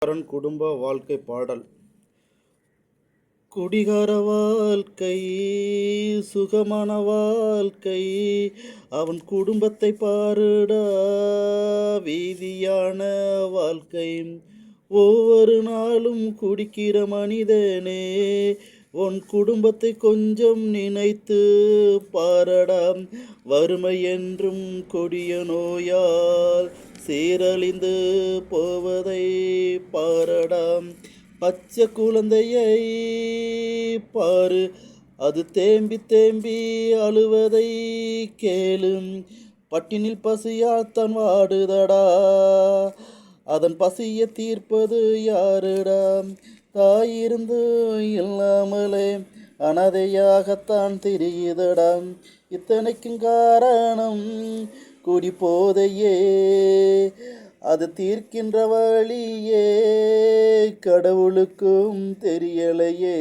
குடிகாரன் குடும்ப வாழ்க்கை பாடல். குடிகார வாழ்க்கை சுகமான வாழ்க்கை, அவன் குடும்பத்தை பாருடா வீதியான வாழ்க்கை. ஒவ்வொரு நாளும் குடிக்கிற மனிதனே, உன் குடும்பத்தை கொஞ்சம் நினைத்து பாரடா. வறுமை என்றும் கொடிய நோயால் சீரழிந்து போவதை பாரடாம். பச்சை குழந்தையை பாரு, அது தேம்பி தேம்பி அழுவதை கேளும். பட்டினில் பசியால் தான் வாடுதடா, அதன் பசியை தீர்ப்பது யாருடா? தாயிருந்து இல்லாமலே அனாதையாகத்தான் தெரியுதடா. இத்தனைக்கும் காரணம் குடி போதையே, அது தீர்க்கின்ற வழியே கடவுளுக்கும் தெரியலையே.